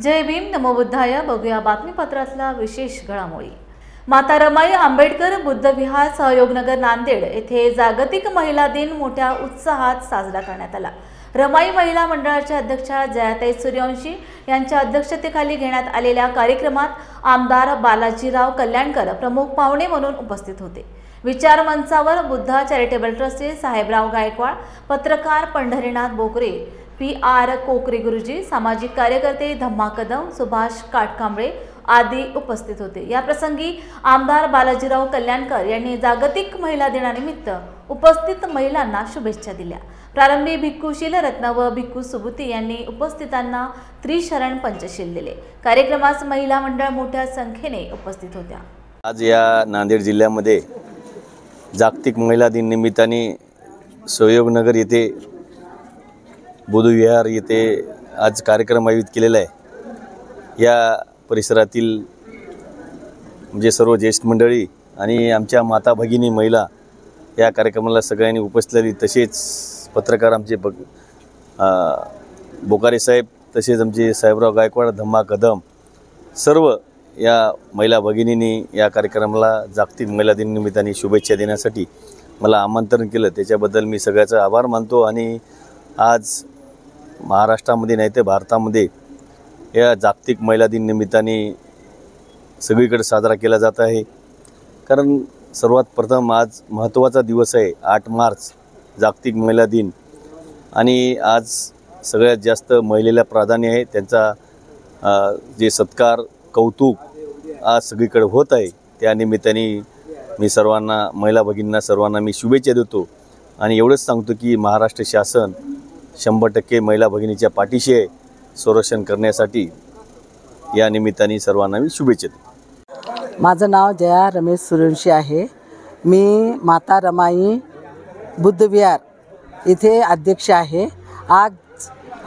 जय भीम नमो बुद्धाय। बघूया बातमीपत्रातला विशेष घडामोडी। माता रमाई आंबेडकर बुद्धविहार सहयोगनगर नांदेड येथे जागतिक महिला दिन मोठ्या उत्साहात साजरा करण्यात आला। रमाई महिला मंडळाच्या अध्यक्षा जयाताई सूर्यवंशी यांच्या अध्यक्षतेखाली घेण्यात आलेल्या कार्यक्रमात आमदार बालाजीराव कल्याणकर प्रमुख पाहुणे म्हणून उपस्थित होते। विचार मंचावर बुद्धा चॅरिटेबल ट्रस्टचे साहेबराव गायकवाड, पत्रकार पंढरीनाथ बोकरे, PR कोकरे गुरुजी, सामाजिक कार्यकर्ते धम्मा कदम, सुभाष काटकांबळे आदी उपस्थित होते। या प्रसंगी आमदार बालाजीराव कल्याणकर यांनी जागतिक महिला दिनानिमित्त उपस्थित महिलांना शुभेच्छा दिल्या। प्रारंभी भिक्खूशील रत्न व भिक्खू सुबुती यांनी उपस्थितांना त्रिशरण पंचशील दिले। कार्यक्रमास महिला मंडळ मोठ्या संख्येने उपस्थित होत्या। आज या नांदेड जिल्ह्यामध्ये जागतिक महिला दिन निमित्ताने सहयोगनगर येथे बुद्धविहार येथे आज कार्यक्रम आयोजित केलेला आहे। या परिसरातील म्हणजे सर्व ज्येष्ठ मंडळी आणि आमच्या माता भगिनी महिला या कार्यक्रमाला सगळ्यांनी उपस्थित राहिली। तसेच पत्रकार आमचे बोकारे साहेब, तसेच आमचे साहेबराव गायकवाड, धम्मा कदम, सर्व या महिला भगिनींनी या कार्यक्रमाला जागतिक महिला दिन निमित्ताने शुभेच्छा देण्यासाठी मला आमंत्रण केलं। त्याच्याबद्दल मी सगळ्याचा आभार मानतो। आणि आज महाराष्ट्रामध्ये नाही तर भारतामध्ये या जागतिक महिला दिन निमित्ताने सगळीकडे साजरा केला जात आहे। कारण सर्वात प्रथम आज महत्त्वाचा दिवस आहे 8 मार्च जागतिक महिला दिन, आणि आज सगळ्यात जास्त महिलेला प्राधान्य आहे। त्यांचा जे सत्कार कौतुक आज सगळीकडे होत आहे। त्या निमित्ताने मी सर्वांना, महिला भगिनींना सर्वांना मी शुभेच्छा देतो आणि एवढंच सांगतो की महाराष्ट्र शासन 100% महिला भगिनीच्या पाठीशी आहे संरक्षण करण्यासाठी। या निमित्ताने सर्वांना मी शुभेच्छा देतो। माझं नाव जया रमेश सूर्यवंशी आहे। मी माता रमाई बुद्धविहार इथे अध्यक्ष आहे। आज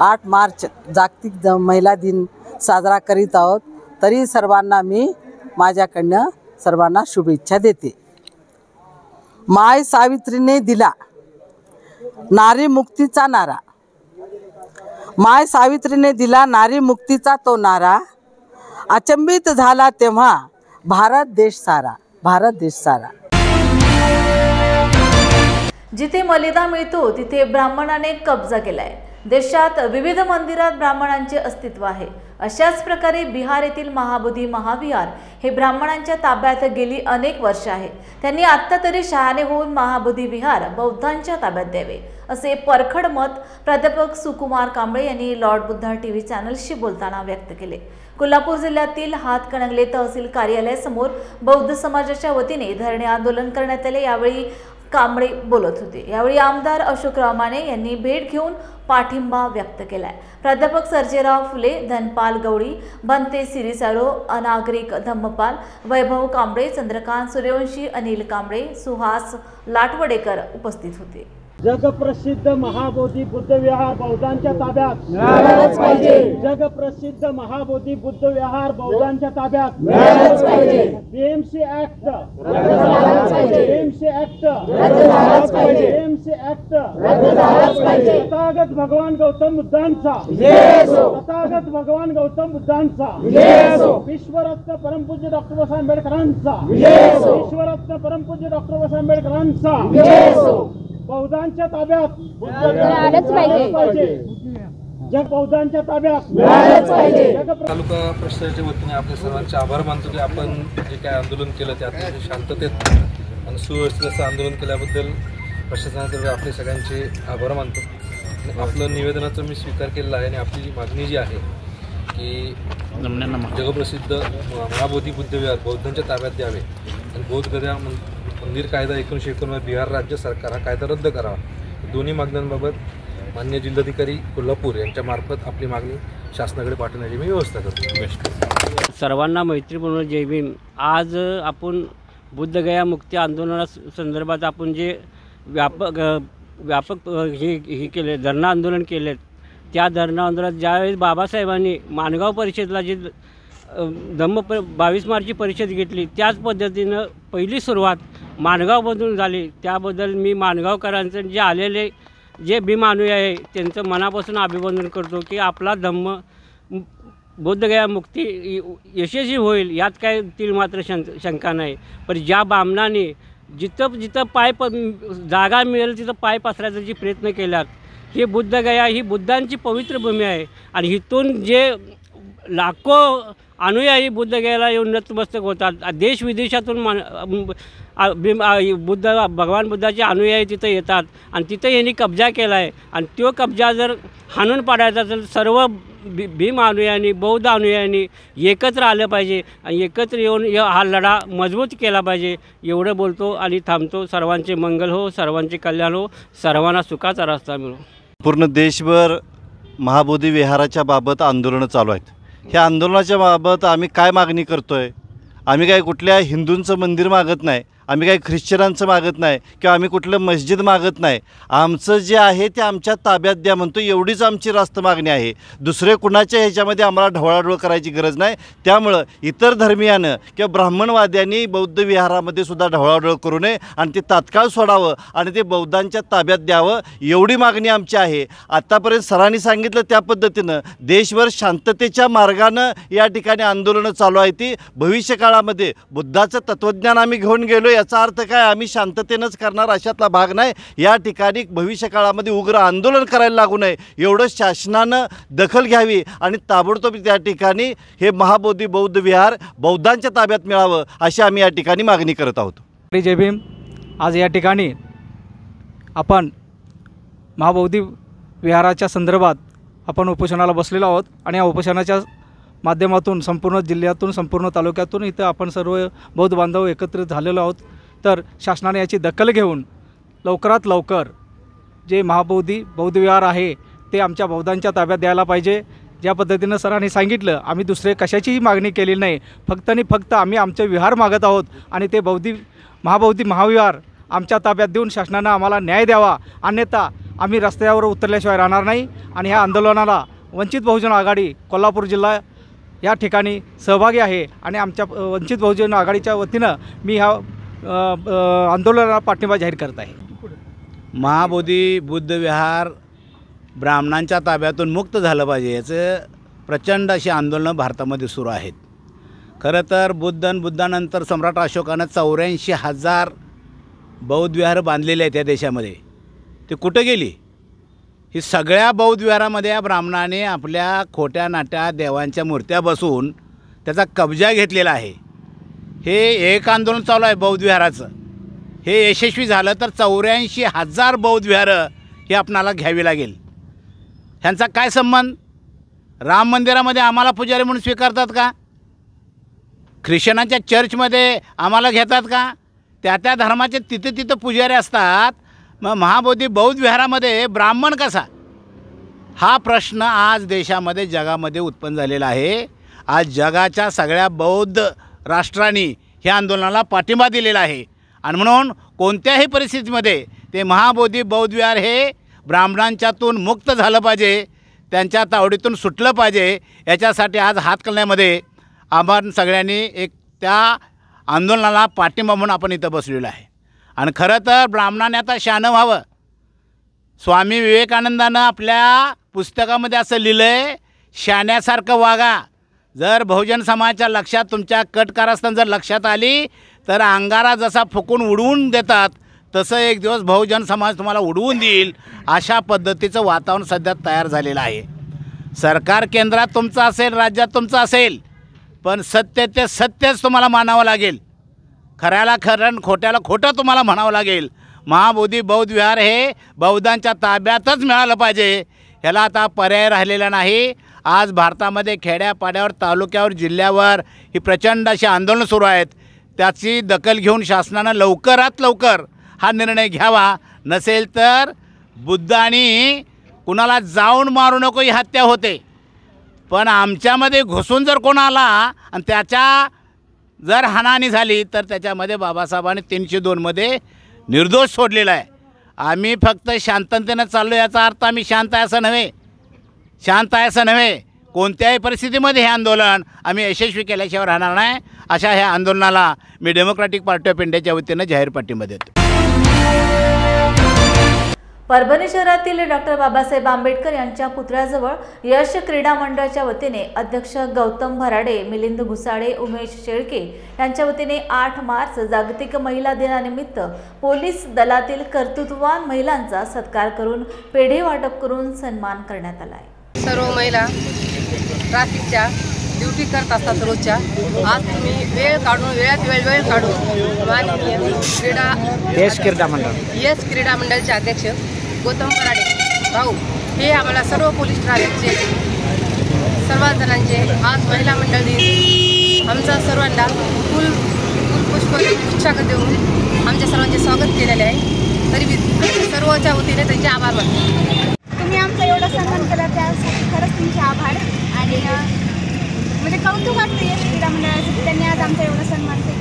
8 मार्च जागतिक महिला दिन साजरा करीत आहोत, तरी सर्वांना मी माझ्याकडनं सर्वांना शुभेच्छा देते। माय सावित्रीने दिला नारी मुक्तीचा नारा, माय सावित्रीने दिला नारी मुक्तीचा तो नारा, अचंबित झाला तेव्हा भारत देश सारा, भारत देश सारा। जिथे मलिदा मिळतो तिथे ब्राह्मणाने कब्जा केलाय। देशात विविध मंदिरात ब्राह्मणांचे अस्तित्व आहे। अशाच प्रकारे बिहार येथील महाबोधी महाविहार हे ब्राह्मणांच्या ताब्यात गेली अनेक वर्ष आहे। त्यांनी आता तरी शहाणे होऊन महाबोधी विहार बौद्धांच्या ताब्यात द्यावे असे परखड मत प्राध्यापक सुकुमार कांबळे यांनी लॉर्ड बुद्धा TV चॅनलशी बोलताना व्यक्त केले। कोल्हापूर जिल्ह्यातील हातकणंगले तहसील कार्यालयासमोर बौद्ध समाजाच्या वतीने धरणे आंदोलन करण्यात आले। यावेळी कांबळे बोलत होते। यावेळी आमदार अशोकराव माने यांनी भेट घेऊन पाठिंबा व्यक्त केलाय। प्राध्यापक सर्जेराव फुले, धनपाल गवळी, बनते सिरिसारो, अनागरिक धम्मपाल, वैभव कांबळे, चंद्रकांत सूर्यवंशी, अनिल कांबळे, सुहास लाटवडेकर उपस्थित होते। जगप्रसिद्ध महाबोधी बुद्धविहार बौद्धांच्या ताब्यात मिळालंच पाहिजे। जगप्रसिद्ध महाबोधी बुद्धविहार बौद्धांच्या ताब्यात मिळालंच पाहिजे। BMC ऍक्ट रद्द झालाच पाहिजे। BMC ऍक्ट रद्द झालाच पाहिजे। BMC ऍक्ट रद्द झालाच पाहिजे। तथागत भगवान गौतम बुद्धांचा जय असो। तथागत भगवान गौतम बुद्धांचा जय असो। विश्वरत्न परमपूज्य डॉक्टर बाबासाहेब आंबेडकरांचा जय असो। विश्वरत्न परमपूज्य डॉक्टर बाबासाहेब आंबेडकरांचा जय असो। बौद्धांच्या ताब्यात मिळालंच पाहिजे। जग बौद्धांच्या ताब्यात मिळालंच पाहिजे। तालुका प्रशासनाच्या वतीने आपल्या सर्वांचे आभार मानतो की आपण जे काय आंदोलन केलं ते अतिशय शांततेत आणि सुव्यवस्थित असं आंदोलन केल्याबद्दल प्रशासनाकडे आपले सगळ्यांचे आभार मानतो। आपलं निवेदनाचा मी स्वीकार केलेला आहे आणि आपली मागणी जी आहे की जगप्रसिद्ध महाबोधी बुद्धविहार बौद्धांच्या ताब्यात द्यावे आणि बौद्धगया मंदिर कायदा 1991 बिहार राज्य सरकार हा कायदा रद्द करावा। दोन्ही मागण्यांबाबत माननीय जिल्हाधिकारी कोल्हापूर यांच्या मार्फत आपली मागणी शासनाकडे पाठवण्याची मी व्यवस्था करतो। सर्वांना मैत्रीपूर्ण जय भीम। आज आपण बुद्धगया मुक्ती आंदोलना संदर्भात आपण जे व्यापक हे केले धरणं आंदोलन केले, त्या धरणं आंदोलनात ज्यावेळेस बाबासाहेबांनी माणगाव परिषदेला जे 22 मार्चची परिषद घेतली, त्याच पद्धतीनं पहिली सुरुवात माणगावमधून झाली। त्याबद्दल मी माणगावकरांचं जे आलेले जे भीम अनुयायी आहे त्यांचं मनापासून अभिनंदन करतो की आपला धम्म बोधगया मुक्ती यशस्वी होईल यात काय तील मात्र शंका नाही. पण ज्या बामणाने जिथं जिथं जागा मिळेल तिथं पाय पसरायचा जे प्रयत्न केलात, हे बुद्धगया ही बुद्धांची पवित्र भूमी आहे आणि इथून जे लाखो अनुयायी बुद्धगयाला येऊन नतमस्तक होतात. देश विदेशातून भगवान बुद्धाचे अनुयायी तिथं येतात आणि तिथं यांनी कब्जा केला आहे आणि तो कब्जा जर हाणून पाडायचा तर सर्व भीम अनुयायांनी बौद्ध अनुयायांनी एकत्र आलं पाहिजे आणि एकत्र येऊन हा लढा मजबूत केला पाहिजे. एवढं बोलतो आणि थांबतो. सर्वांचे मंगल हो, सर्वांचे कल्याण हो, सर्वांना सुखाचा रस्ता मिळो. पूर्ण देशभर महाबोधी विहाराच्या बाबत आंदोलनं चालू आहेत. ह्या आंदोलनाच्या बाबत आम्ही काय मागणी करतो आहे? आम्ही काय कुठल्या हिंदूंचं मंदिर मागत नाही, आम्ही काही ख्रिश्चनांचं मागत नाही किंवा आम्ही कुठलं मस्जिद मागत नाही. आमचं जे आहे ते आमच्या ताब्यात द्या म्हणतो, एवढीच आमची रास्त मागणी आहे. दुसरे कुणाच्या ह्याच्यामध्ये आम्हाला ढवळाढवळ करायची गरज नाही. त्यामुळं इतर धर्मियानं किंवा ब्राह्मणवाद्यांनी बौद्ध विहारामध्ये सुद्धा ढवळाढवळ करू नये आणि ते तात्काळ सोडावं आणि ते बौद्धांच्या ताब्यात द्यावं, एवढी मागणी आमची आहे. आत्तापर्यंत सरांनी सांगितलं त्या पद्धतीनं देशभर शांततेच्या मार्गानं या ठिकाणी आंदोलनं चालू आहे. ती भविष्यकाळामध्ये बुद्धाचं तत्त्वज्ञान आम्ही घेऊन गेलो याचा अर्थ काय आम्ही शांततेनंच करणार अशातला भाग नाही. या ठिकाणी भविष्यकाळामध्ये उग्र आंदोलन करायला लागू नये एवढं शासनानं दखल घ्यावी आणि ताबडतोब त्या ठिकाणी हे महाबोधी बौद्ध विहार बौद्धांच्या ताब्यात मिळावं अशी आम्ही या ठिकाणी मागणी करत आहोत. जय भीम. आज या ठिकाणी आपण महाबोधी विहाराच्या संदर्भात आपण उपोषणाला बसलेलो आहोत आणि या उपोषणाच्या माध्यमातून संपूर्ण जिल्ह्यातून संपूर्ण तालुक्यातून इथं आपण सर्व बौद्ध बांधव एकत्रित झालेलो आहोत. तर शासनाने याची दखल घेऊन लवकरात लवकर जे महाबोधी बौद्ध विहार आहे ते आमच्या बौद्धांच्या ताब्यात द्यायला पाहिजे. ज्या पद्धतीनं सरांनी सांगितलं, आम्ही दुसरे कशाचीही मागणी केलेली नाही, फक्त आणि फक्त आम्ही आमचे विहार मागत आहोत आणि ते महाबोधी महाविहार आमच्या ताब्यात देऊन शासनानं आम्हाला न्याय द्यावा, अन्यथा आम्ही रस्त्यावर उतरल्याशिवाय राहणार नाही. आणि ह्या आंदोलनाला वंचित बहुजन आघाडी कोल्हापूर जिल्हा या ठिकाणी सहभागी आहे आणि आमच्या वंचित बहुजन आघाडीच्या वतीनं मी ह्या आंदोलनाला पाठिंबा जाहीर करत आहे. महाबोधी बुद्ध विहार ब्राह्मणांच्या ताब्यातून मुक्त झालं पाहिजे याचं प्रचंड अशी आंदोलनं भारतामध्ये सुरू आहेत. खरं तर बुद्धानंतर सम्राट अशोकानं 84,000 बौद्ध विहार बांधलेले आहेत या देशामध्ये. ते कुठं गेली? ही सगळ्या बौद्ध विहारामध्ये या ब्राह्मणाने आपल्या खोट्या नाट्या देवांच्या मूर्त्या बसवून त्याचा कब्जा घेतलेला आहे. हे एक आंदोलन चालू आहे बौद्ध विहाराचं. हे यशस्वी झालं तर 84,000 बौद्ध विहारं ही आपणाला घ्यावी लागेल. ह्यांचा काय संबंध? राम मंदिरामध्ये आम्हाला पुजारी म्हणून स्वीकारतात का? ख्रिश्चनांच्या चर्चमध्ये आम्हाला घेतात का? त्या धर्माचे तिथं पुजारी असतात. मग महाबोधी बौद्ध विहारामध्ये ब्राह्मण कसा? हा प्रश्न आज देशामध्ये जगामध्ये उत्पन्न झालेला आहे. आज जगाच्या सगळ्या बौद्ध राष्ट्रांनी ह्या आंदोलनाला पाठिंबा दिलेला आहे आणि म्हणून कोणत्याही परिस्थितीमध्ये ते महाबोधी बौद्ध विहार हे ब्राह्मणांच्यातून मुक्त झालं पाहिजे, त्यांच्या तावडीतून सुटलं पाहिजे. याच्यासाठी आज हातकलण्यामध्ये आपण सगळ्यांनी एक त्या आंदोलनाला पाठिंबा म्हणून आपण इथं बसलेलो आहे. आणि खरं तर ब्राह्मणाने आता शहाणं व्हावं. स्वामी विवेकानंदानं आपल्या पुस्तकामध्ये असं लिहिलं आहे, शहाण्यासारखं वागा. जर बहुजन समाजाच्या लक्षात तुमच्या कट कारस्थान जर लक्षात आली तर अंगारा जसा फुकून उडवून देतात तसं एक दिवस बहुजन समाज तुम्हाला उडवून देईल. अशा पद्धतीचं वातावरण सध्या तयार झालेलं आहे. सरकार केंद्रात तुमचं असेल, राज्यात तुमचं असेल, पण सत्य ते सत्यच तुम्हाला मानावं लागेल. खऱ्याला खरं, खोट्याला खोटं तुम्हाला म्हणावं लागेल. महाबोधी बौद्ध विहार हे बौद्धांच्या ताब्यातच मिळालं पाहिजे. ह्याला आता पर्याय राहिलेला नाही. आज भारतामध्ये खेड्यापाड्यावर, तालुक्यावर, जिल्ह्यावर ही प्रचंड अशी आंदोलनं सुरू आहेत. त्याची दखल घेऊन शासनानं लवकरात लवकर हा निर्णय घ्यावा. नसेल तर बुद्धांनी कुणाला जाऊन मारू नको ही हत्या होते, पण आमच्यामध्ये घुसून जर कोण आला आणि त्याच्या जर हानाहानी झाली तर त्याच्यामध्ये बाबासाहेबांनी 302मध्ये निर्दोष सोडलेला आहे. आम्ही फक्त शांततेनं चाललो याचा अर्थ आम्ही शांत आहे असं नव्हे. शांत आहे असं नव्हे. कोणत्याही परिस्थितीमध्ये हे आंदोलन आम्ही यशस्वी केल्याशिवाय राहणार नाही. अशा ह्या आंदोलनाला मी डेमोक्रॅटिक पार्टी ऑफ इंडियाच्या वतीनं जाहीर पाठिंबा देतो. परभणी शहरातील डॉक्टर बाबासाहेब आंबेडकर यांच्या पुतळ्याजवळ यश क्रीडा मंडळाच्या वतीने अध्यक्ष गौतम भराडे, मिलिंद घुसाडे, उमेश शेळके यांच्या वतीने 8 मार्च जागतिक महिला दिनानिमित्त पोलीस दलातील कर्तृत्ववान महिलांचा सत्कार करून पेढे वाटप करून सन्मान करण्यात आला आहे। सर्व महिला ट्रॅफिकच्या ड्युटी करत असतात रोजच्या। आज तुम्ही वेळ काढून माननीय यश क्रीडा मंडळाचे अध्यक्ष गौतम भराडे भाऊ हे आम्हाला सर्व पोलीस ट्रॅफिकचे सर्व जणांचे आज महिला मंडळ दिन आमचा सर्वांना पुष्प देऊन आमच्या सर्वांचे स्वागत केलेले आहे। तरी सर्वच्या वतीने त्यांचे आभार मानतो। तुम्ही आमचा एवढा सन्मान केला त्यासाठी खरंच तुमचे आभार आणि म्हणजे कौतुक वाटतं यश क्रीडा मंडळाचं की त्यांनी आज आमचा एवढा सन्मान केला।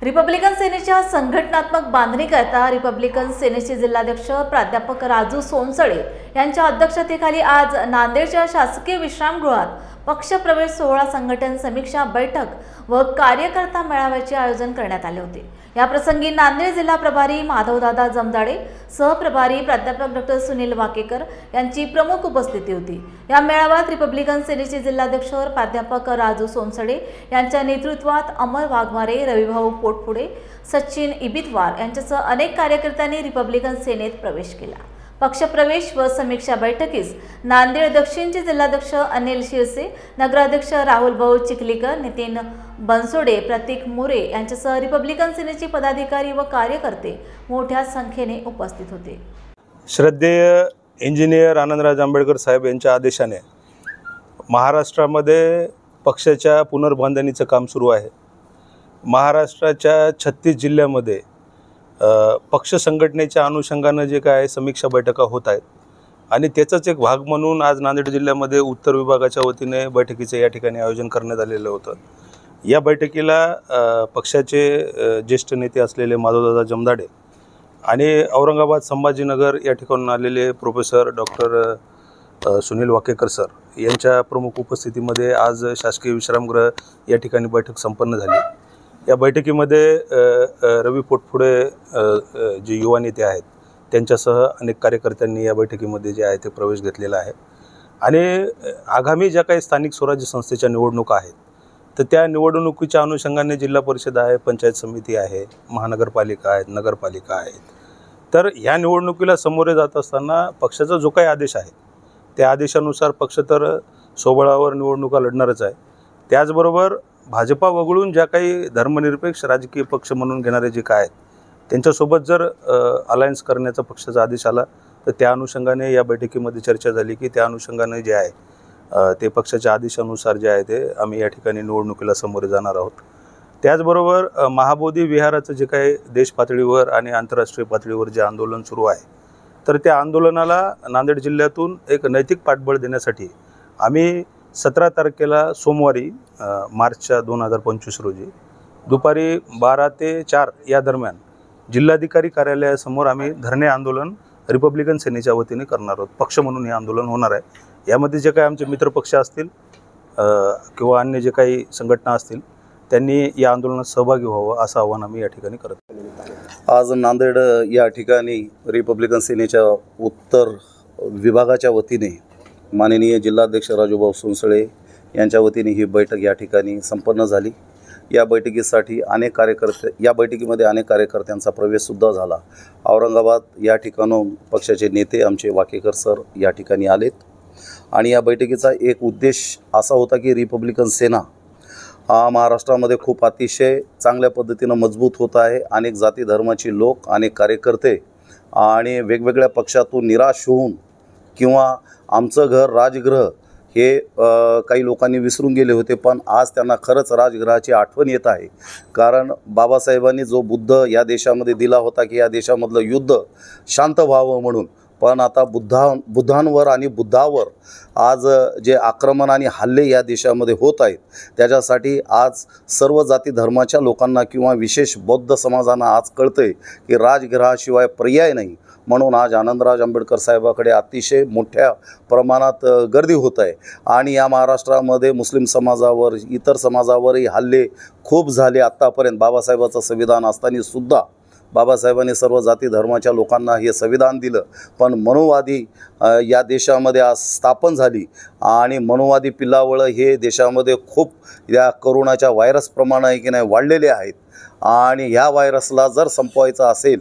रिपब्लिकन सेनेच्या संघटनात्मक बांधणीकरता रिपब्लिकन सेनेचे जिल्हाध्यक्ष प्राध्यापक राजू सोनसळे यांच्या अध्यक्षतेखाली आज नांदेडच्या शासकीय विश्रामगृहात पक्षप्रवेश सोहळा, संघटन समीक्षा बैठक व कार्यकर्ता मेळाव्याचे आयोजन करण्यात आले होते। या प्रसंगी नांदेड जिल्हा प्रभारी माधवदादा जमदाडे, सहप्रभारी प्राध्यापक डॉक्टर सुनील वाकेकर यांची प्रमुख उपस्थिती होती। या मेळाव्यात रिपब्लिकन सेनेचे जिल्हाध्यक्ष प्राध्यापक राजू सोनसळे यांच्या नेतृत्वात अमर वाघमारे, रविभाऊ पोटपुडे, सचिन इबितवार यांच्यासह अनेक कार्यकर्त्यांनी रिपब्लिकन सेनेत प्रवेश केला। पक्षप्रवेश व समीक्षा बैठकीस नांदेड दक्षिणचे जिल्हाध्यक्ष अनिल शिरसे, नगराध्यक्ष राहुल भाऊ चिखलीकर, नितीन बनसोडे, प्रतीक मोरे यांच्यासह रिपब्लिकन सेनेचे पदाधिकारी व कार्यकर्ते मोठ्या संख्येने उपस्थित होते। श्रद्धेय इंजिनियर आनंदराज आंबेडकर साहेब यांच्या आदेशाने महाराष्ट्रामध्ये पक्षाच्या पुनर्बांधणीचं काम सुरू आहे। महाराष्ट्राच्या 36 जिल्ह्यामध्ये पक्ष संघटनेच्या अनुषंगानं जे काय समीक्षा बैठका होत आहेत आणि त्याचाच एक भाग म्हणून आज नांदेड जिल्ह्यामध्ये उत्तर विभागाच्या वतीने बैठकीचे या ठिकाणी आयोजन करण्यात आलेलं होतं। या बैठकीला पक्षाचे ज्येष्ठ नेते असलेले माधवदादा जमदाडे आणि औरंगाबाद संभाजीनगर या ठिकाणून आलेले professor doctor Sunil Wakekar sir यांच्या प्रमुख उपस्थितीमध्ये आज शासकीय विश्रामगृह या ठिकाणी बैठक संपन्न झाली। या बैठकीमध्ये रवी पोटपुडे जे युवा नेते आहेत त्यांच्यासह अनेक कार्यकर्त्यांनी या बैठकीमध्ये जे आहे ते प्रवेश घेतलेला आहे आणि आगामी ज्या काही स्थानिक स्वराज्य संस्थेच्या निवडणुका आहेत तर त्या निवडणुकीच्या अनुषंगाने जिल्हा परिषद आहे, पंचायत समिती आहे, महानगरपालिका आहेत, नगरपालिका आहेत। तर ह्या निवडणुकीला सामोरे जात असताना पक्षाचा जो काही आदेश आहे त्या आदेशानुसार पक्ष तर सोबळावर निवडणुका लढणारच आहे। त्याचबरोबर भाजपा वगळून ज्या काही धर्मनिरपेक्ष राजकीय पक्ष म्हणून घेणारे जे काय आहेत त्यांच्यासोबत जर अलायन्स करण्याचा पक्षाचा आदेश आला तर त्या अनुषंगाने या बैठकीमध्ये चर्चा झाली की त्या अनुषंगाने जे आहे ते पक्षाच्या आदेशानुसार जे आहे ते आम्ही या ठिकाणी निवडणुकीला सामोरे जाणार आहोत। त्याचबरोबर महाबोधी विहाराचं जे काही देश पातळीवर आणि आंतरराष्ट्रीय पातळीवर जे आंदोलन सुरू आहे तर त्या आंदोलनाला नांदेड जिल्ह्यातून एक नैतिक पाठबळ देण्यासाठी आम्ही 17 तारखेला सोमवारी मार्चच्या 2025 रोजी दुपारी 12 ते 4 या दरम्यान जिल्हाधिकारी कार्यालयासमोर आम्ही धरणे आंदोलन रिपब्लिकन सेनेच्या वतीने करणार आहोत। पक्ष म्हणून हे आंदोलन होणार आहे। यामध्ये जे काही आमचे मित्रपक्ष असतील किंवा अन्य जे काही संघटना असतील त्यांनी या आंदोलनात सहभागी व्हावं असं आवाहन आम्ही या ठिकाणी करत आहोत। आज नांदेड या ठिकाणी रिपब्लिकन सेनेच्या उत्तर विभागाच्या वतीने माननीय जिल्हाध्यक्ष राजूभाऊ सोनसळे यांच्या वतीने ही बैठक या ठिकाणी संपन्न झाली। या बैठकीसाठी या बैठकीमध्ये अनेक कार्यकर्त्यांचा प्रवेशसुद्धा झाला। औरंगाबाद या ठिकाणून पक्षाचे नेते आमचे वाकेकर सर या ठिकाणी आलेत आणि या बैठकीचा एक उद्देश असा होता की रिपब्लिकन सेना हा महाराष्ट्रामध्ये खूप अतिशय चांगल्या पद्धतीनं मजबूत होत आहे। अनेक जाती धर्माची लोक, अनेक कार्यकर्ते आणि वेगवेगळ्या पक्षातून निराश होऊन किंवा आमचं घर राजगृह हे काही लोकांनी विसरून गेले होते, पण आज त्यांना खरंच राजगृहाची आठवण येत आहे। कारण बाबासाहेबांनी जो बुद्ध या देशामध्ये दिला होता की या देशामधलं युद्ध शांत व्हावं म्हणून, पण आता बुद्धांवर आणि बुद्धावर आज जे आक्रमण आणि हल्ले या देशामध्ये होत आहेत त्याच्यासाठी आज सर्व जाती धर्माच्या लोकांना किंवा विशेष बौद्ध समाजांना आज कळतंय की राजगृहाशिवाय पर्याय नाही। म्हणून आज आनंदराज आंबेडकर साहेबाकडे अतिशय मोठ्या प्रमाणात गर्दी होत आहे आणि या महाराष्ट्रामध्ये मुस्लिम समाजावर, इतर समाजावरही हल्ले खूप झाले आत्तापर्यंत बाबासाहेबाचं संविधान असताना सुद्धा बाबासाहेबांनी सर्व जाती धर्माच्या लोकांना हे संविधान दिलं, पण मनोवादी या देशामध्ये आज स्थापन झाली आणि मनोवादी पिल्लावळं हे देशामध्ये खूप या करोनाच्या व्हायरसप्रमाणे आहे की नाही वाढलेले आहेत. आणि ह्या व्हायरसला जर संपवायचं असेल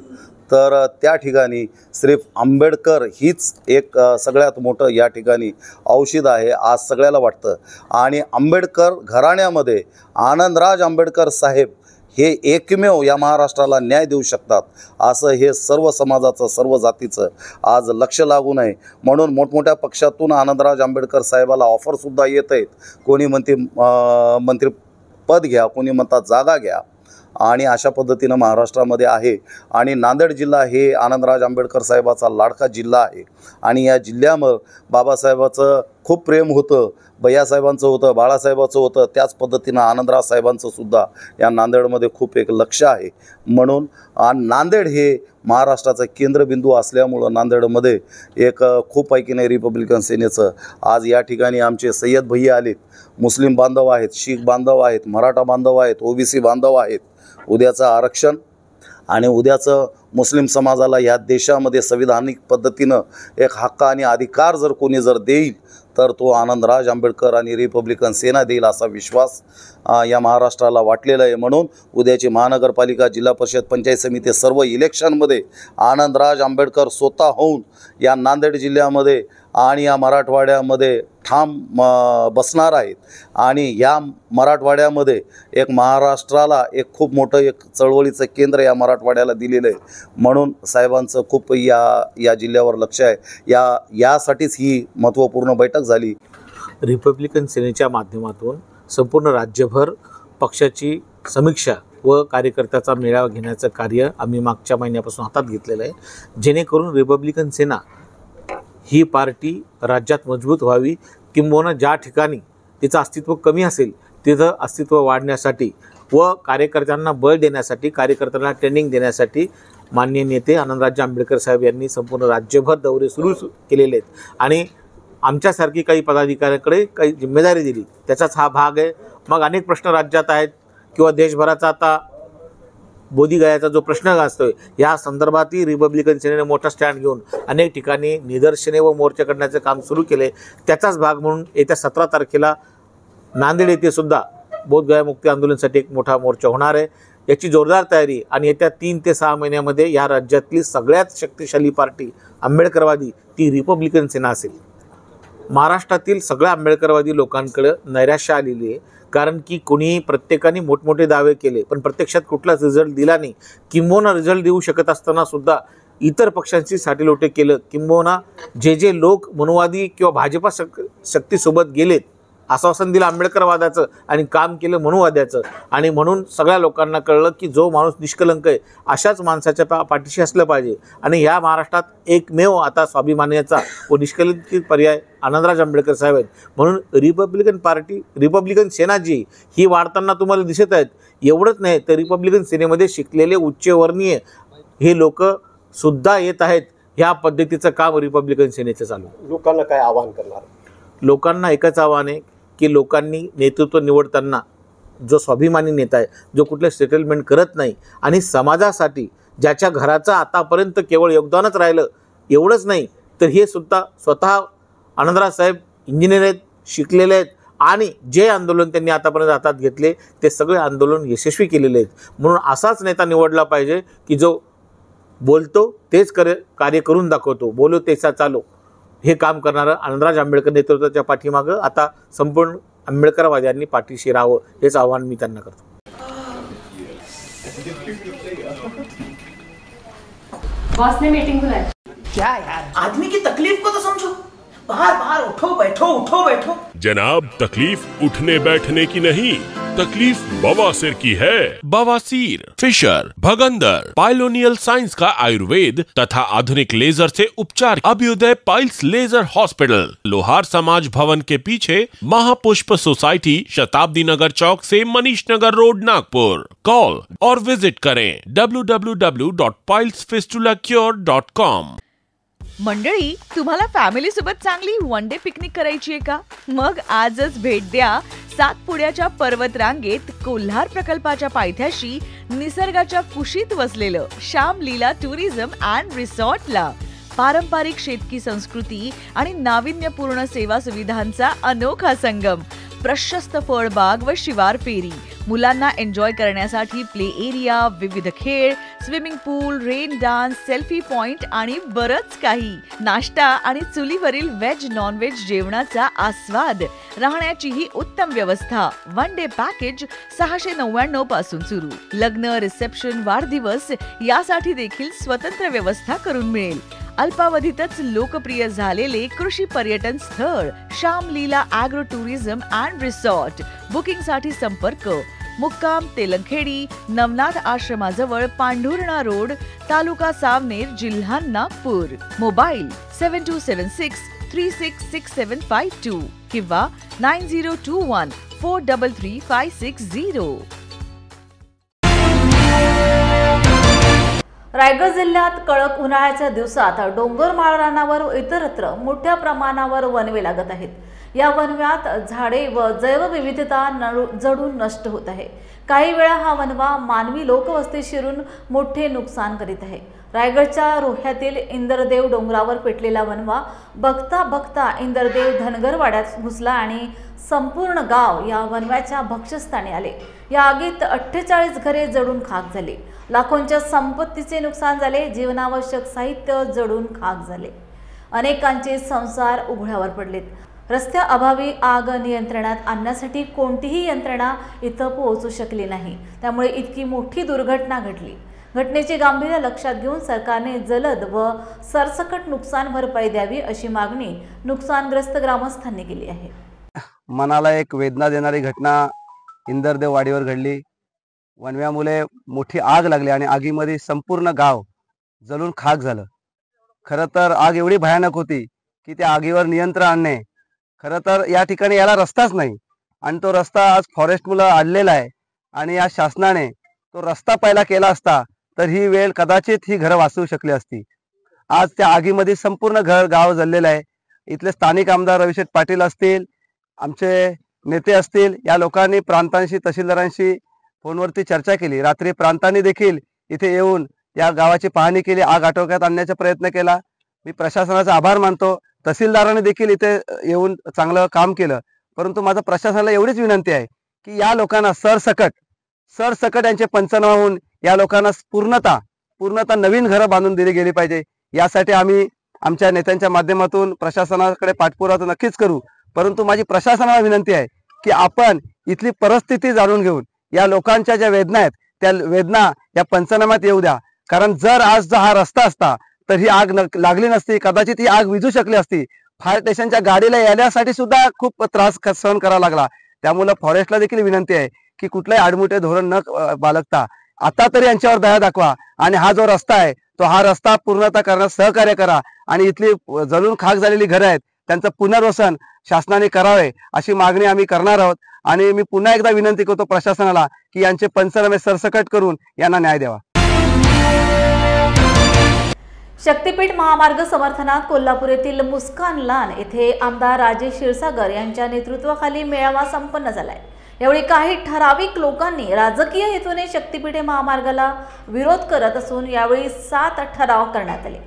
तर त्या ठिकाणी सिर्फ आंबेडकर हीच एक सगळ्यात मोठं या ठिकाणी औषध आहे आज सगळ्याला वाटतं. आणि आंबेडकर घराण्यामध्ये आनंदराज आंबेडकर साहेब हे एकमेव या महाराष्ट्राला न्याय देऊ शकतात असं हे सर्व समाजाचं सर्व जातीचं आज लक्ष लागून आहे. म्हणून मोठमोठ्या पक्षातून आनंदराज आंबेडकर साहेबाला ऑफरसुद्धा येत आहेत. कोणी म्हणते मंत्रिपद घ्या, कोणी म्हणतात जागा घ्या, आणि अशा पद्धतीनं महाराष्ट्रामध्ये आहे. आणि नांदेड जिल्हा हे आनंदराज आंबेडकर साहेबाचा लाडका जिल्हा आहे आणि या जिल्ह्यावर बाबासाहेबाचं खूप प्रेम होतं, भैयासाहेबांचं होतं, बाळासाहेबाचं होतं. त्याच पद्धतीनं आनंदराज साहेबांचं सुद्धा या नांदेडमध्ये खूप एक लक्ष आहे. म्हणून नांदेड हे महाराष्ट्राचं केंद्रबिंदू असल्यामुळं नांदेडमध्ये एक खूप आहे की नाही रिपब्लिकन सेनेचं आज या ठिकाणी आमचे सय्यद भैया आलेत, मुस्लिम बांधव आहेत, शीख बांधव आहेत, मराठा बांधव आहेत, ओबीसी बांधव आहेत. उद्याचं आरक्षण आणि उद्याचं मुस्लिम समाजाला या देशामध्ये संविधानिक पद्धतीनं एक हक्क आणि अधिकार जर कोणी जर देईल तर तो आनंदराज आंबेडकर आणि रिपब्लिकन सेना देईल असा विश्वास या महाराष्ट्राला वाटलेला आहे. म्हणून उद्याची महानगरपालिका, जिल्हा परिषद, पंचायत समिती सर्व इलेक्शनमध्ये आनंदराज आंबेडकर स्वतः होऊन या नांदेड जिल्ह्यामध्ये आणि या मराठवाड्यामध्ये ठाम बसणार आहेत. आणि या मराठवाड्यामध्ये एक महाराष्ट्राला एक खूप मोठं एक चळवळीचं केंद्र या मराठवाड्याला दिलेलं आहे. म्हणून साहेबांचं खूप या जिल्ह्यावर लक्ष आहे. यासाठीच ही महत्त्वपूर्ण बैठक झाली. रिपब्लिकन सेनेच्या माध्यमातून संपूर्ण राज्यभर पक्षाची समीक्षा व कार्यकर्त्याचा मेळावा घेण्याचं कार्य आम्ही मागच्या महिन्यापासून हातात घेतलेलं आहे, जेणेकरून रिपब्लिकन सेना ही पार्टी राज्यात मजबूत व्हावी, किंबहुना ज्या ठिकाणी तिचं अस्तित्व कमी असेल तिथं अस्तित्व वाढण्यासाठी व कार्यकर्त्यांना बळ देण्यासाठी, कार्यकर्त्यांना ट्रेनिंग देण्यासाठी माननीय नेते आनंदराज आंबेडकर साहेब यांनी संपूर्ण राज्यभर दौरे सुरू केलेले आहेत. आणि आमच्यासारखी काही पदाधिकाऱ्यांकडे काही जिम्मेदारी दिली, त्याचाच हा भाग आहे. मग अनेक प्रश्न राज्यात आहेत किंवा देशभराचा आता बोधीगयाचा जो प्रश्न असतोय या संदर्भातही रिपब्लिकन सेनेने मोठा स्टँड घेऊन अनेक ठिकाणी निदर्शने व मोर्चे करण्याचं काम सुरू केले. त्याचाच भाग म्हणून येत्या 17 तारखेला नांदेड येथे सुद्धा बोधगया मुक्ती आंदोलनासाठी एक मोठा मोर्चा होणार आहे. याची जोरदार तयारी आणि येत्या 3 ते 6 महिन्यामध्ये या राज्यातली सगळ्यात शक्तिशाली पार्टी आंबेडकरवादी ती रिपब्लिकन सेना असेल. महाराष्ट्रातील सगळ्या आंबेडकरवादी लोकांकडे नैराश्य आलेली आहे, कारण की कोणीही प्रत्येकाने मोठमोठे दावे केले पण प्रत्यक्षात कुठलाच रिझल्ट दिला नाही. किंबहुना रिझल्ट देऊ शकत असताना सुद्धा इतर पक्षांची साटीलोटे केलं. किंबहुना जे लोक मनोवादी किंवा भाजपा शक्तीसोबत गेलेत आश्वासन दिलं आंबेडकरवादाचं आणि काम केलं मनोवाद्याचं. आणि म्हणून सगळ्या लोकांना कळलं की जो माणूस निष्कलंक आहे अशाच माणसाच्या पाठीशी असलं पाहिजे. आणि ह्या महाराष्ट्रात एकमेव आता स्वाभिमानाचा व निष्कलंकित पर्याय आनंदराज आंबेडकर साहेब आहेत. म्हणून रिपब्लिकन पार्टी, रिपब्लिकन सेना जी ही वाढताना तुम्हाला दिसत आहेत. एवढंच नाही तर रिपब्लिकन सेनेमध्ये शिकलेले उच्चवर्णीय हे लोक सुद्धा येत आहेत. ह्या पद्धतीचं काम रिपब्लिकन सेनेचं चालू. लोकांना काय आवाहन करणार? लोकांना एकच आव्हान आहे की लोकांनी नेतृत्व निवडताना जो स्वाभिमानी नेता आहे, जो कुठलं सेटलमेंट करत नाही आणि समाजासाठी ज्याच्या घराचं आतापर्यंत केवळ योगदानच राहिलं एवढंच नाही तर हे सुद्धा स्वतः आनंदराज साहेब इंजिनियर आहेत, शिकलेले आहेत आणि जे आंदोलन त्यांनी आतापर्यंत हातात घेतले ते सगळे आंदोलन यशस्वी केलेले आहेत. म्हणून असाच नेता निवडला पाहिजे की जो बोलतो तेच कार्य करून दाखवतो, बोलो तेचा चालो हे काम करणारं आनंदराज आंबेडकर नेतृत्वाच्या पाठीमागं आता संपूर्ण आंबेडकरवाद्यांनी पाठीशी राहावं हेच आव्हान मी त्यांना करतो. बॉस ने मीटिंग बुलाई. क्या यार, आदमी की तकलीफ को तो समझो. बाहर बाहर उठो बैठो. जनाब, तकलीफ उठने बैठने की नहीं, तकलीफ बवासीर की है. बवासीर, फिशर, भगंदर, पाइलोनियल साइंस का आयुर्वेद तथा आधुनिक लेजर से उपचार. अभ्युदय पाइल्स लेजर हॉस्पिटल, लोहार समाज भवन के पीछे, महापुष्प सोसाइटी, शताब्दी नगर चौक से मनीष नगर रोड, नागपुर. कॉल और विजिट करें www.pilesfistulacure.com. मंडळी, तुम्हाला फॅमिली सोबत चांगली वन डे पिकनिक करायची आहे का? मग आजच भेट द्या सातपुड्याच्या पर्वतरांगेत कोल्हार प्रकल्पाच्या पायथ्याशी निसर्गाच्या कुशीत वसलेलं श्याम लीला टुरिझम अँड रिसॉर्टला पारंपरिक शेतकी संस्कृती आणि नाविन्यपूर्ण सेवा सुविधांचा अनोखा संगम, प्रशस्त फळबाग व शिवार फेरी, मुलांना एन्जॉय करण्यासाठी प्ले एरिया, विविध खेळ, स्विमिंग पूल, रेन डान्स, सेल्फी पॉइंट आणि बरंच काही, नाश्ता आणि चुलीवरील व्हेज नॉन व्हेज जेवणाचा आस्वाद, राहण्याची ही उत्तम व्यवस्था. वन डे पॅकेज 699 पासून सुरू. लग्न, रिसेप्शन, वाढदिवस यासाठी देखील स्वतंत्र व्यवस्था करून मिळेल. अल्पावधीतच लोकप्रिय झालेले कृषी पर्यटन स्थळ श्याम लीला ॲग्रो टुरिझम अँड रिसॉर्ट. बुकिंगसाठी संपर्क मुक्काम तेलंखेडी, नवनाथ आश्रमाजवळ, पांढुर्णा रोड, तालुका सावनेर, जिल्हा नागपूर. मोबाईल 7276366752 किंवा 9021433560. रायगड जिल्ह्यात कडक उन्हाळ्याच्या दिवसात डोंगरमाळ रानावर इतरत्र मोठ्या प्रमाणावर वणवे लागत आहेत. या वणव्यात झाडे व जैवविविधता जळून नष्ट होत आहे. काही वेळा हा वणवा मानवी लोकवस्ती शिरून मोठे नुकसान करीत आहे. रायगडच्या रोह्यातील इंद्रदेव डोंगरावर पेटलेला वणवा बघता बघता इंद्रदेव धनगरवाड्यात घुसला आणि संपूर्ण गाव या वणव्याच्या भक्षस्थानी आले. या आगीत 48 घरे जळून खाक झाली. लाखोंच्या संपत्तीचे नुकसान झाले. जीवनावश्यक साहित्य जळून खाक झाले. अनेकांचे संसार उघड्यावर पडलेत. रस्त्याअभावी आग नियंत्रणात आणण्यासाठी कोणतीही यंत्रणा इथं पोहोचू शकली नाही. त्यामुळे इतकी मोठी दुर्घटना घडली. घटनेचे गांभीर्य लक्षात घेऊन सरकारने जलद व सरसकट नुकसान भरपाई द्यावी अशी मागणी नुकसानग्रस्त ग्रामस्थांनी केली आहे. मनाला एक वेदना देणारी घटना इंदरदेव वाडीवर घडली. वणव्यामुळे मोठी आग लागली आणि आगीमध्ये संपूर्ण गाव जळून खाक झालं. खरं तर आग एवढी भयानक होती की त्या आगीवर नियंत्रण आणणे, खरं तर या ठिकाणी याला रस्ताच नाही आणि तो रस्ता आज फॉरेस्ट मुलं आणलेला आहे आणि या शासनाने तो रस्ता पहिला केला असता तर ही वेळ कदाचित ही घरं वाचवू शकली असती. आज त्या आगीमध्ये संपूर्ण गाव जळलेलं आहे. इथले स्थानिक आमदार रविशेठ पाटील असतील, आमचे नेते असतील, या लोकांनी प्रांतांशी, तहसीलदारांशी फोनवरती चर्चा केली. रात्री प्रांतांनी देखील इथे येऊन या गावाची पाहणी केली, आग आटोक्यात आणण्याचा प्रयत्न केला. मी प्रशासनाचा आभार मानतो. तहसीलदारांनी देखील इथे येऊन चांगलं काम केलं. परंतु माझं प्रशासनाला एवढीच विनंती आहे की या लोकांना सरसकट यांचे पंचनामा होऊन या लोकांना पूर्णतः नवीन घरं बांधून दिली गेली पाहिजे. यासाठी आम्ही आमच्या नेत्यांच्या माध्यमातून प्रशासनाकडे पाठपुरावा तर नक्कीच करू. परंतु माझी प्रशासनाला विनंती आहे की आपण इथली परिस्थिती जाणून घेऊन या लोकांच्या ज्या वेदना आहेत त्या वेदना या पंचनाम्यात येऊ द्या. कारण जर आज हा रस्ता असता तर ही आग लागली नसती, कदाचित ही आग विझू शकली असती. फायर स्टेशनच्या गाडीला येण्यासाठी सुद्धा खूप त्रास सहन करावा लागला. त्यामुळे फॉरेस्टला देखील विनंती आहे की कुठलाही आडमुठे धोरण न बाळगता आता तरी यांच्यावर दया दाखवा आणि हा जो रस्ता आहे तो हा रस्ता पूर्णतः करण्यास सहकार्य करा आणि इथली जळून खाक झालेली घरं आहेत त्यांचं पुनर्वसन शासनाने करावे अशी मागणी आम्ही करणार आहोत. आणि मी पुन्हा एकदा विनंती करतो प्रशासनाला की यांचे पंचनामे सरसकट करून यांना न्याय द्यावा. शक्तीपीठ महामार्ग समर्थनात कोल्हापूर येथील मुस्कान लान येथे आमदार राजेश क्षीरसागर यांच्या नेतृत्वाखाली मेळावा संपन्न झालाय. यावेळी काही ठराविक लोकांनी राजकीय हेतूने शक्तीपीठ महामार्गाला विरोध करत असून यावेळी 7 ठराव करण्यात आले.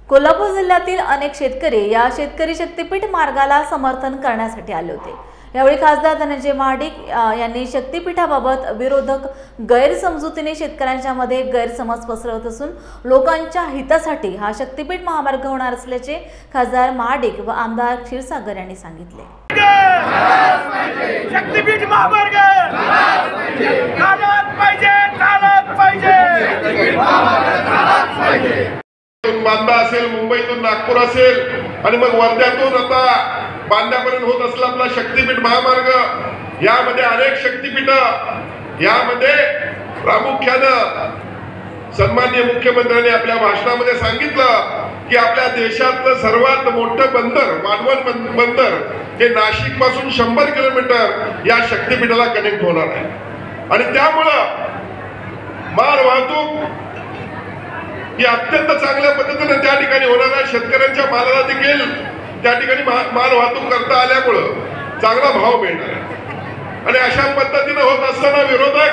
कोल्हापूर जिल्ह्यातील अनेक शेतकरी या शेतकरी शक्तीपीठ मार्गाला समर्थन करण्यासाठी आले होते. यावेळी खासदार धनंजय महाडिक यांनी शक्तीपीठाबाबत विरोधक गैरसमजुतीने शेतकऱ्यांच्या मध्ये गैरसमज पसरवत असून लोकांच्या हितासाठी हा शक्तीपीठ महामार्ग होणार असल्याचे खासदार महाडिक व आमदार क्षीरसागर यांनी सांगितले. शक्तीपीठ महामार्ग बांधा असेल, मुंबईतून नागपूर असेल आणि मग वर्ध्यातून आता बांद्यापर्यंत होत असला आपला शक्तीपीठ महामार्ग. यामध्ये अनेक शक्तीपीठ, यामध्ये प्रामुख्यानं सन्माननीय मुख्यमंत्र्यांनी आपल्या भाषणामध्ये सांगितलं की आपल्या देशातलं सर्वात मोठं बंदर वाढवण बंदर हे नाशिक पासून 100 किलोमीटर या शक्तीपीठाला कनेक्ट होणार आहे. आणि त्यामुळं माल वाहतूक ही अत्यंत चांगल्या पद्धतीने त्या ठिकाणी होणार आहे. शेतकऱ्यांच्या मालाला देखील त्या ठिकाणी माल वाहतूक करता आल्यामुळं चांगला भाव मिळणार आहे. आणि अशा पद्धतीनं होत असताना विरोधक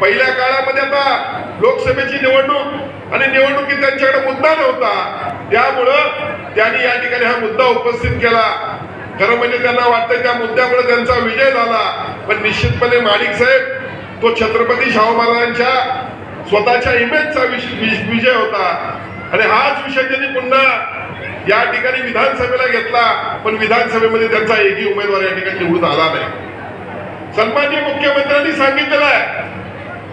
पहिल्या काळामध्ये आता लोकसभेची निवडणूक आणि निवडणुकीत त्यांच्याकडे मुद्दा नव्हता, त्यामुळं त्यांनी या ठिकाणी हा मुद्दा उपस्थित केला. खरं म्हणजे त्यांना वाटतं त्या मुद्द्यामुळे त्यांचा विजय झाला, पण निश्चितपणे माणिक साहेब तो छत्रपती शाहू महाराजांच्या स्वतःच्या इमेजचा विजय होता. आणि हाच विषय त्यांनी पुन्हा या ठिकाणी विधानसभेला घेतला, पण विधानसभेमध्ये त्यांचा एकही उमेदवार या ठिकाणी निवडून आला नाही. सन्माननीय मुख्यमंत्र्यांनी सांगितलेलं आहे,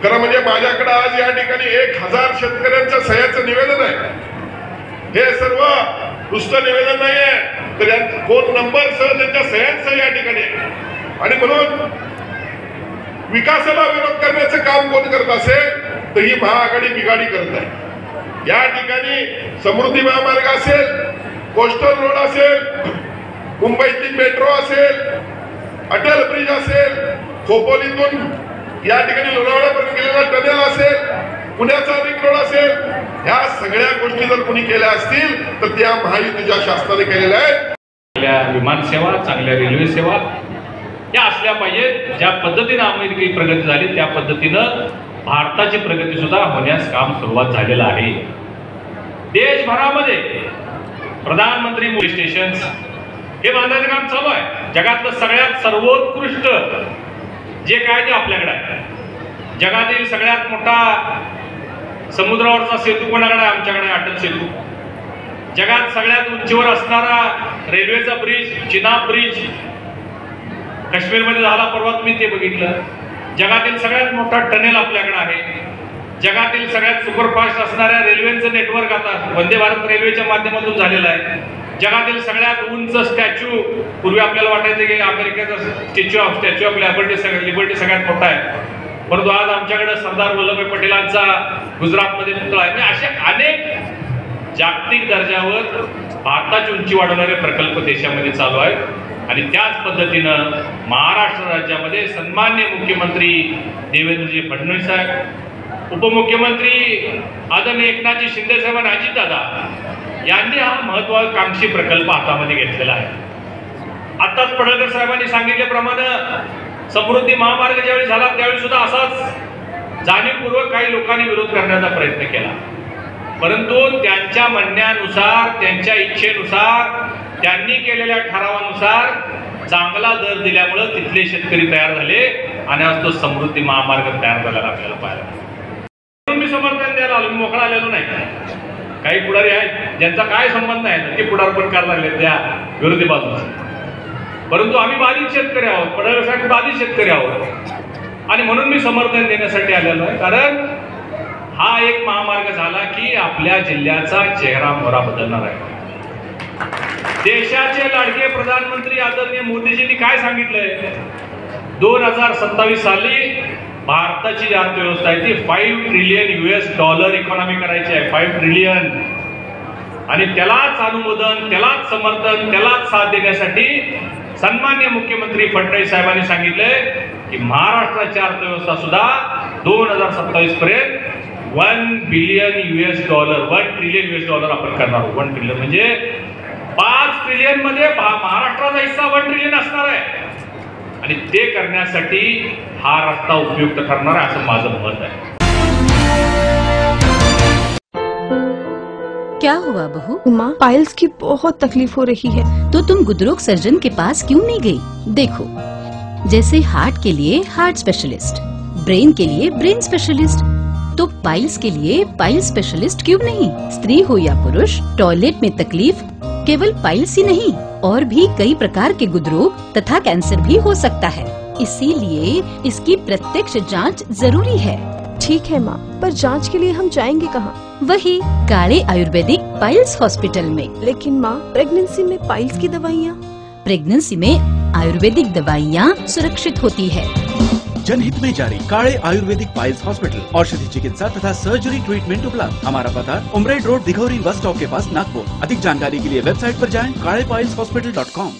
खरं म्हणजे माझ्याकडे आज या ठिकाणी 1000 शेतकऱ्यांच्या सह्याचं निवेदन आहे. हे सर्व नुसतं निवेदन नाहीये, तर फोन नंबर सह त्यांच्या सह्यांसह या ठिकाणी आहे. आणि म्हणून विकासाला विरोध करण्याचं काम कोण करत असेल तर ही महाआघाडी बिघाडी करत आहे. या ठिकाणी समृद्धी महामार्ग असेल, कोस्टल रोड असेल, मुंबईतली मेट्रो असेल, अटल ब्रिज असेल, खोपोलीतून या ठिकाणी लोणावळ्यापर्यंत गेलेला टनेल असेल, पुण्याचा रिंग रोड असेल, ह्या सगळ्या गोष्टी जर कोणी केल्या असतील तर त्या महायुतीच्या शासनाने केलेल्या आहेत. चांगल्या विमान सेवा, चांगल्या रेल्वे सेवा या असल्या पाहिजेत. ज्या पद्धतीनं अमेरिकेची प्रगती झाली त्या पद्धतीनं भारताची प्रगती सुद्धा होण्यास काम सुरुवात झालेलं आहे. देशभरामध्ये प्रधानमंत्री मोदी स्टेशन हे बांधायचं काम चालू आहे. जगातलं सगळ्यात सर्वोत्कृष्ट जे काय ते आपल्याकडे आहे. जगातील सगळ्यात मोठा समुद्रावरचा सेतू कोणाकडे आहे? आमच्याकडे अटल सेतू. जगात सगळ्यात उंचीवर असणारा रेल्वेचा ब्रिज चिनाब ब्रिज काश्मीरमध्ये झाला, परवा तुम्ही ते बघितलं. जगातील सगळ्यात मोठा टनेल आपल्याकडे आहे. जगातील सगळ्यात सुपरफास्ट असणाऱ्या रेल्वेचं नेटवर्क आता वंदे भारत रेल्वेच्या माध्यमातून झालेलं आहे. जगातील सगळ्यात उंच स्टॅच्यू, पूर्वी आपल्याला वाटायचं की अमेरिकेचा स्टॅच्यू ऑफ लिबर्टी सगळ्यात मोठा आहे, परंतु आज आमच्याकडे सरदार वल्लभभाई पटेलांचा गुजरातमध्ये पुतळा आहे. असे अनेक जागतिक दर्जावर भारताची उंची वाढवणारे प्रकल्प देशामध्ये चालू आहेत. आणि त्याच पद्धतीनं महाराष्ट्र राज्यामध्ये सन्माननीय मुख्यमंत्री देवेंद्रजी फडणवीस साहेब, उपमुख्यमंत्री आदरणीय एकनाथजी शिंदे साहेब आणि अजितदादा यांनी हा महत्वाकांक्षी प्रकल्प हातामध्ये घेतलेला आहे. आताच पडळकर साहेबांनी सांगितल्याप्रमाणे समृद्धी महामार्ग ज्यावेळी झाला त्यावेळी सुद्धा असाच जाणीवपूर्वक काही लोकांनी विरोध करण्याचा प्रयत्न केला, परंतु त्यांच्या म्हणण्यानुसार, त्यांच्या इच्छेनुसार, त्यांनी केलेल्या ठरावानुसार चांगला दर दिल्यामुळे तिथले शेतकरी तयार झाले आणि आज तो समृद्धी महामार्ग तयार झालेला आपल्याला पाहायला. म्हणून मी समर्थन द्यायला आलो, मोकळा आलेलो नाही. काही पुढारी आहेत ज्यांचा काय संबंध नाही ते पुढारपण करायला लागले त्या विरोधी बाजूला, परंतु आम्ही बाधित शेतकरी आहोत, पडळसाठी बाधित शेतकरी आहोत. आणि म्हणून मी समर्थन देण्यासाठी आलेलो आहे, कारण हा एक महामार्ग झाला की आपल्या जिल्ह्याचा चेहरा मोहरा बदलणार आहे. देशाचे लाडके प्रधानमंत्री आदरणीय मोदीजींनी काय सांगितलंय, 2027 साली भारताची जी अर्थव्यवस्था आहे ती $5 ट्रिलियन इकॉनॉमी करायची आहे. 5 ट्रिलियन. आणि त्यालाच अनुमोदन, त्यालाच समर्थन, त्यालाच साथ देण्यासाठी सन्माननीय मुख्यमंत्री फडणवीस साहेबांनी सांगितलंय की महाराष्ट्राची अर्थव्यवस्था सुद्धा 2027 पर्यंत $1 बिलियन 1 ट्रिलियन आपण करणार. 1 ट्रिलियन म्हणजे 5 ट्रिलियन मध्ये महाराष्ट्राचा हिस्सा 1 ट्रिलियन असणार आहे. आणि ते करण्यासाठी हा रस्ता उपयुक्त ठरणार आहे असं माझं मत आहे. क्या हुआ बहू? माँ, पाइल्स की बहुत तकलीफ हो रही है. तो तुम गुदरोग सर्जन के पास क्यों नहीं गई? देखो, जैसे हार्ट के लिए हार्ट स्पेशलिस्ट, ब्रेन के लिए ब्रेन स्पेशलिस्ट, तो पाइल्स के लिए पाइल्स स्पेशलिस्ट क्यों नहीं? स्त्री हो या पुरुष, टॉयलेट में तकलीफ केवल पाइल्स ही नहीं और भी कई प्रकार के गुदरोग तथा कैंसर भी हो सकता है. इसीलिए इसकी प्रत्यक्ष जांच जरूरी है. ठीक है माँ, पर जांच के लिए हम जाएंगे कहाँ? वही काले आयुर्वेदिक पाइल्स हॉस्पिटल में. लेकिन माँ, प्रेगनेंसी में पाइल्स की दवाइयाँ? प्रेगनेंसी में आयुर्वेदिक दवाइयाँ सुरक्षित होती है. जनहित में जारी. काले आयुर्वेदिक पाइल्स हॉस्पिटल, औषधि चिकित्सा तथा सर्जरी ट्रीटमेंट उपलब्ध. हमारा पता उमरेड रोड, दिघौरी बस स्टॉप के पास, नागपुर. अधिक जानकारी के लिए वेबसाइट पर जाएं kalepailshospital.com.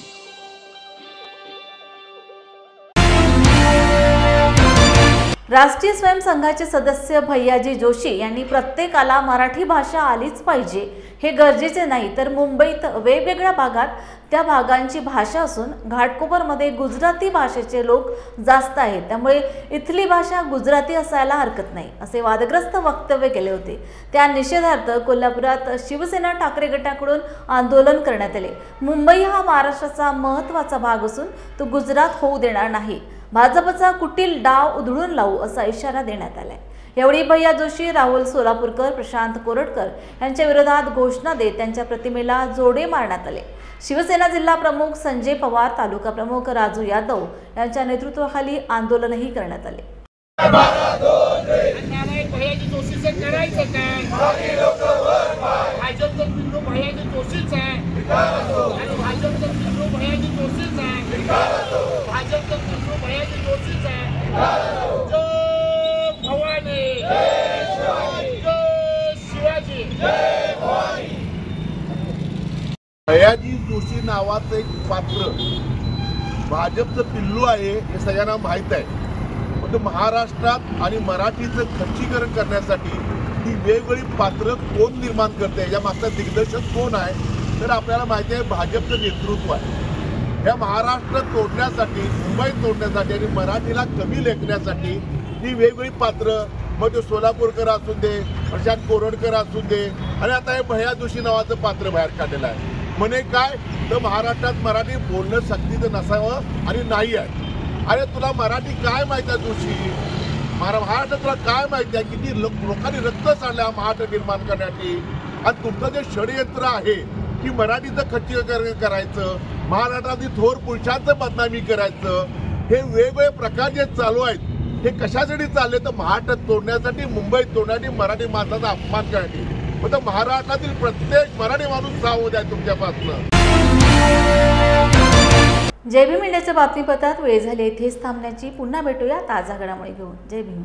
राष्ट्रीय स्वयंसंघाचे सदस्य भैयाजी जोशी यांनी प्रत्येकाला मराठी भाषा आलीच पाहिजे हे गरजेचे नाही, तर मुंबईत वेगवेगळ्या भागात त्या भागांची भाषा असून घाटकोपरमध्ये गुजराती भाषेचे लोक जास्त आहेत, त्यामुळे इथली भाषा गुजराती असायला हरकत नाही असे वादग्रस्त वक्तव्य केले होते। त्या निषेधार्थ कोल्हापुरात शिवसेना ठाकरे गटाकडून आंदोलन करण्यात आले। मुंबई हा महाराष्ट्राचा महत्त्वाचा भाग असून तो गुजरात होऊ देणार नाही, भाजपचा कुटील डाव उधळून लावू असा इशारा देण्यात आलाय। यावेळी भैया जोशी, राहुल सोलापूरकर, प्रशांत कोरटकर यांच्या विरोधात घोषणा देत त्यांच्या प्रतिमेला जोडे मारण्यात आले। शिवसेना जिल्हा प्रमुख संजय पवार, तालुका प्रमुख राजू यादव यांच्या नेतृत्वाखाली आंदोलनही करण्यात आले। भैयाजी जोशी नावाचं एक पात्र भाजपचं पिल्लू आहे हे सगळ्यांना माहीत आहे। पण महाराष्ट्रात आणि मराठीचं खच्चीकरण करण्यासाठी ही वेगवेगळी पात्र कोण निर्माण करते, या मागचा दिग्दर्शक कोण आहे तर आपल्याला माहिती आहे भाजपचं नेतृत्व आहे। या महाराष्ट्र तोडण्यासाठी, मुंबई तोडण्यासाठी आणि मराठीला कमी लेखण्यासाठी ही वेगवेगळी पात्र, मग ते सोलापूरकर असू दे, प्रशांत कोरटकर असू दे आणि आता हे भैया जोशी नावाचं पात्र बाहेर काढलेलं आहे। म्हणे काय तर महाराष्ट्रात मराठी बोलणं सक्तीचं नसावं आणि नाही आहे। अरे तुला मराठी काय माहिती आहे जोशी? महाराष्ट्रात तुला काय माहिती आहे किती लोकांनी रक्त सांडलं महाराष्ट्र निर्माण करण्यासाठी? आणि तुमचं जे षडयंत्र आहे की मराठीचं खच्चीकरण करायचं, महाराष्ट्रातील थोर पुरुषांचं बदनामी करायचं, हे वेगवेगळे प्रकार जे चालू आहेत हे कशासाठी चालले तर महाराष्ट्र तोडण्यासाठी, मुंबई तोडण्यासाठी, मराठी माणसाचा अपमान करण्यासाठी। मग महाराष्ट्रातील प्रत्येक मराठी माणूस सावध आहे तुमच्यापासून। जय भीम इंडियाच्या बातमीपत्रात वेळ झाली इथेच थांबण्याची। पुन्हा भेटूया ताजा घडामोडी घेऊन। जय भीम।